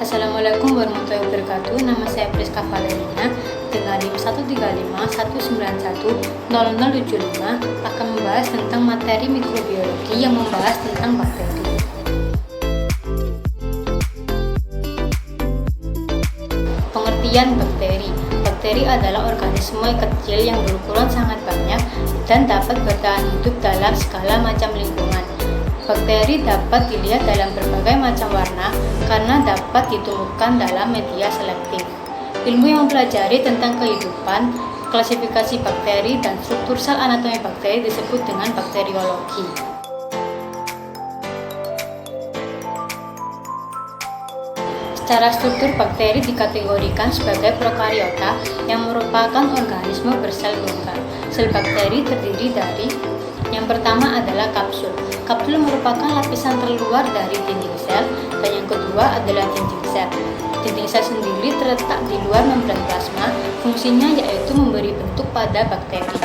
Assalamualaikum warahmatullahi wabarakatuh. Nama saya Priska Valerina dengan NIM 13519100075 akan membahas tentang materi mikrobiologi yang membahas tentang bakteri. Pengertian bakteri. Bakteri adalah organisme kecil yang berukuran sangat banyak dan dapat bertahan hidup dalam segala macam lingkungan. Bakteri dapat dilihat dalam berbagai macam warna karena dapat ditemukan dalam media selektif. Ilmu yang mempelajari tentang kehidupan, klasifikasi bakteri, dan struktur sel anatomi bakteri disebut dengan bakteriologi. Secara struktur, bakteri dikategorikan sebagai prokariota yang merupakan organisme bersel logam. Sel bakteri terdiri dari yang pertama adalah kapsul. Kapsul merupakan lapisan terluar dari dinding sel, dan yang kedua adalah dinding sel. Dinding sel sendiri terletak di luar membran plasma, fungsinya yaitu memberi bentuk pada bakteri.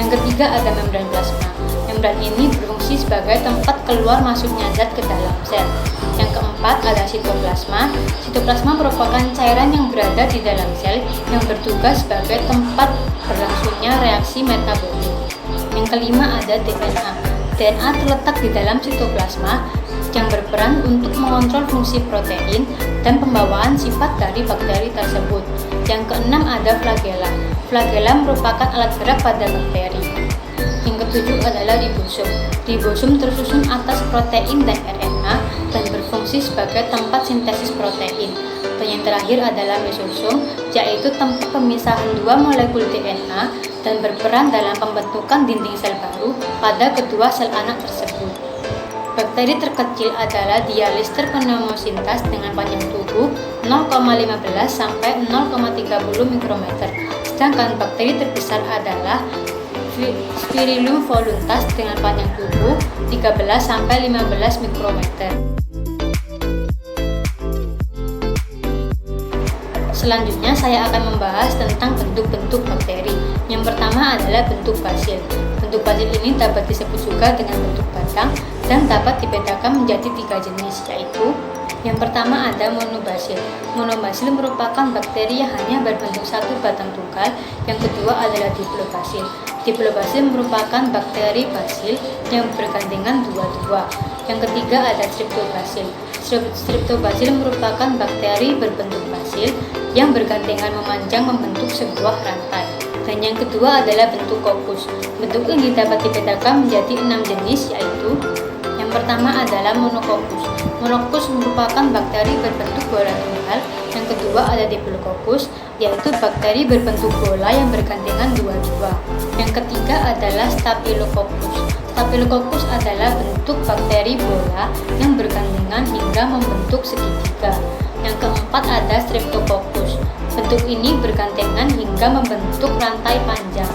Yang ketiga ada membran plasma. Membran ini berfungsi sebagai tempat keluar masuknya zat ke dalam sel. Yang keempat ada sitoplasma. Sitoplasma merupakan cairan yang berada di dalam sel yang bertugas sebagai tempat berlangsungnya reaksi metabolik. Yang kelima ada DNA. DNA terletak di dalam sitoplasma yang berperan untuk mengontrol fungsi protein dan pembawaan sifat dari bakteri tersebut. Yang keenam ada flagella. Flagella merupakan alat gerak pada bakteri. Yang ketujuh adalah ribosom. Ribosom tersusun atas protein dan RNA dan berfungsi sebagai tempat sintesis protein. Dan yang terakhir adalah mesosom, yaitu tempat pemisahan dua molekul DNA dan berperan dalam pembentukan dinding sel baru pada kedua sel anak tersebut. Bakteri terkecil adalah Dialister pneumosintas dengan panjang tubuh 0,15 sampai 0,30 mikrometer. Sedangkan bakteri terbesar adalah Spirillum voluntas dengan panjang tubuh 13 sampai 15 mikrometer. Selanjutnya saya akan membahas tentang bentuk-bentuk bakteri. Yang pertama adalah bentuk basil. Bentuk basil ini dapat disebut juga dengan bentuk batang dan dapat dibedakan menjadi 3 jenis, yaitu yang pertama ada monobasil. Monobasil merupakan bakteri yang hanya berbentuk satu batang tunggal. Yang kedua adalah diplobasil. Diplobasil merupakan bakteri basil yang bergandengan dua-dua. Yang ketiga ada streptobasil. Streptobasil merupakan bakteri berbentuk basil yang bergandengan memanjang membentuk sebuah rantai. Dan yang kedua adalah bentuk kokus. Bentuk ini dapat dibedakan menjadi 6 jenis, yaitu yang pertama adalah monokokus. Monokokus merupakan bakteri berbentuk bola tunggal. Yang kedua ada diplococcus, yaitu bakteri berbentuk bola yang bergandengan dua-dua. Yang ketiga adalah staphylococcus. Staphylococcus adalah bentuk bakteri bola yang bergandengan hingga membentuk segitiga. Yang keempat ada streptococcus. Bentuk ini bergandengan hingga membentuk rantai panjang.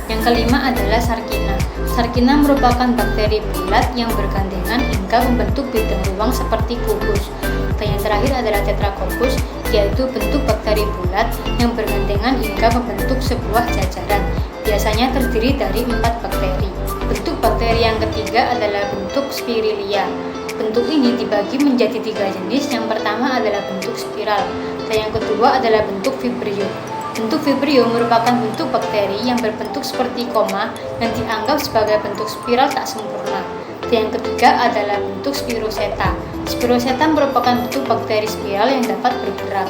Yang kelima adalah sarkina. Sarkina merupakan bakteri bulat yang bergandengan hingga membentuk bidang ruang seperti kubus. Dan yang terakhir adalah tetracoccus, yaitu bentuk bakteri bulat yang bergandengan hingga membentuk sebuah jajaran. Biasanya terdiri dari 4 bakteri. Bentuk bakteri yang ketiga adalah bentuk Spirilia. Bentuk ini dibagi menjadi 3 jenis. Yang pertama adalah bentuk spiral, dan yang kedua adalah bentuk vibrio. Bentuk vibrio merupakan bentuk bakteri yang berbentuk seperti koma yang dianggap sebagai bentuk spiral tak sempurna. Dan yang ketiga adalah bentuk spiroseta. Spiroseta merupakan bentuk bakteri spiral yang dapat bergerak.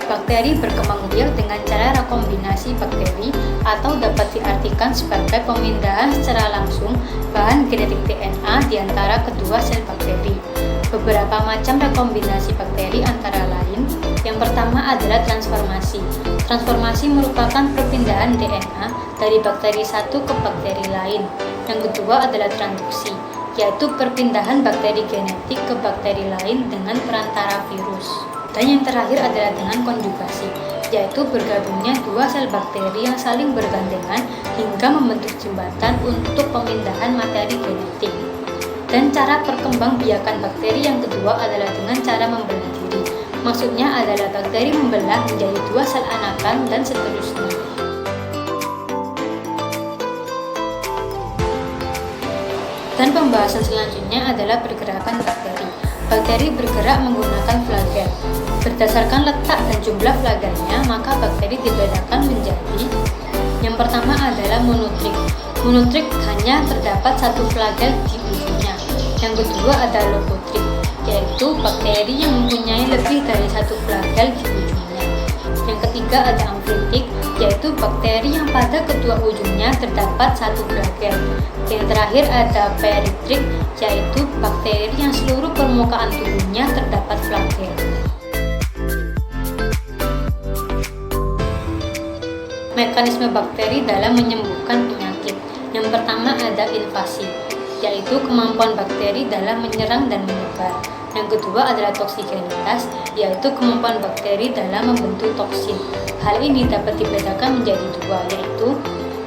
Bakteri berkembang biak dengan cara rekombinasi bakteri atau dapat diartikan sebagai pemindahan secara langsung bahan genetik DNA di antara kedua sel bakteri. Beberapa macam rekombinasi bakteri antara lain, yang pertama adalah transformasi. Transformasi merupakan perpindahan DNA dari bakteri satu ke bakteri lain. Yang kedua adalah transduksi, yaitu perpindahan bakteri genetik ke bakteri lain dengan perantara virus. Dan yang terakhir adalah dengan konjugasi, yaitu bergabungnya dua sel bakteri yang saling bergandengan hingga membentuk jembatan untuk pemindahan materi genetik. Dan cara perkembangbiakan bakteri yang kedua adalah dengan cara membelah diri. Maksudnya adalah bakteri membelah menjadi dua sel anakan dan seterusnya. Dan pembahasan selanjutnya adalah pergerakan bakteri. Bakteri bergerak menggunakan flagel. Berdasarkan letak dan jumlah flagelnya, maka bakteri dibedakan menjadi yang pertama adalah monotrik. Monotrik hanya terdapat satu flagel di ujungnya. Yang kedua adalah logotrik, yaitu bakteri yang mempunyai lebih dari satu flagel di ujungnya. Yang ketiga ada amfitik, yaitu bakteri yang pada kedua ujungnya terdapat satu flagel. Yang terakhir ada peritrik, yaitu bakteri yang seluruh permukaan tubuhnya terdapat flagel. Mekanisme bakteri dalam menyembuhkan penyakit. Yang pertama ada invasi, yaitu kemampuan bakteri dalam menyerang dan menyebar. Yang kedua adalah toksigenitas, yaitu kemampuan bakteri dalam membentuk toksin. Hal ini dapat dibedakan menjadi dua, yaitu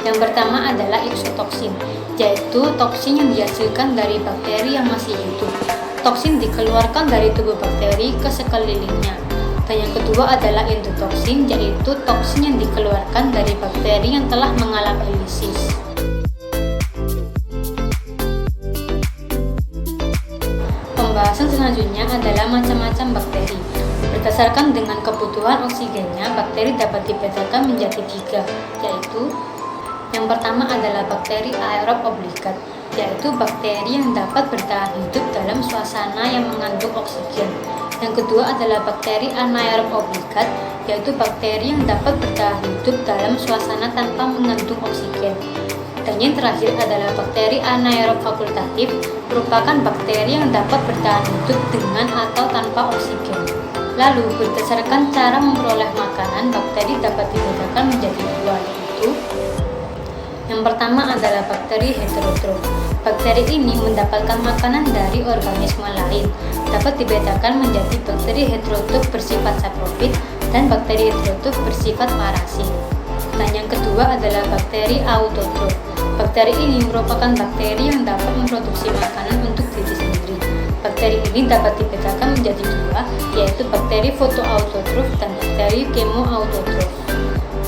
yang pertama adalah eksotoksin, yaitu toksin yang dihasilkan dari bakteri yang masih hidup. Toksin dikeluarkan dari tubuh bakteri ke sekelilingnya. Dan yang kedua adalah endotoksin, yaitu toksin yang dikeluarkan dari bakteri yang telah mengalami lisis. Pembahasan selanjutnya adalah macam-macam bakteri. Berdasarkan dengan kebutuhan oksigennya, bakteri dapat dibedakan menjadi 3, yaitu yang pertama adalah bakteri aerob obligat, yaitu bakteri yang dapat bertahan hidup dalam suasana yang mengandung oksigen. Yang kedua adalah bakteri anaerob obligat, yaitu bakteri yang dapat bertahan hidup dalam suasana tanpa mengandung oksigen. Dan yang terakhir adalah bakteri anaerob fakultatif, merupakan bakteri yang dapat bertahan hidup dengan atau tanpa oksigen. Lalu, berdasarkan cara memperoleh makanan, bakteri dapat dibedakan menjadi 2, yaitu yang pertama adalah bakteri heterotrof. Bakteri ini mendapatkan makanan dari organisme lain. Dapat dibedakan menjadi bakteri heterotrof bersifat saprofit dan bakteri heterotrof bersifat parasit. Dan yang kedua adalah bakteri autotrof. Bakteri ini merupakan bakteri yang dapat memproduksi makanan untuk diri sendiri. Bakteri ini dapat dibedakan menjadi 2, yaitu bakteri fotoautotrof dan bakteri kemoautotrof.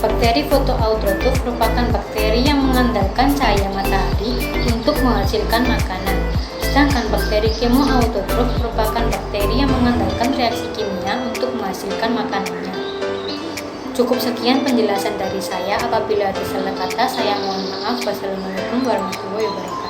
Bakteri fotoautotrof merupakan bakteri yang mengandalkan cahaya matahari untuk menghasilkan makanan. Sedangkan bakteri kemoautotrof merupakan bakteri yang mengandalkan reaksi kimia untuk menghasilkan makanannya. Cukup sekian penjelasan dari saya. Apabila ada salah kata, saya mohon maaf. Wassalamualaikum warahmatullahi wabarakatuh.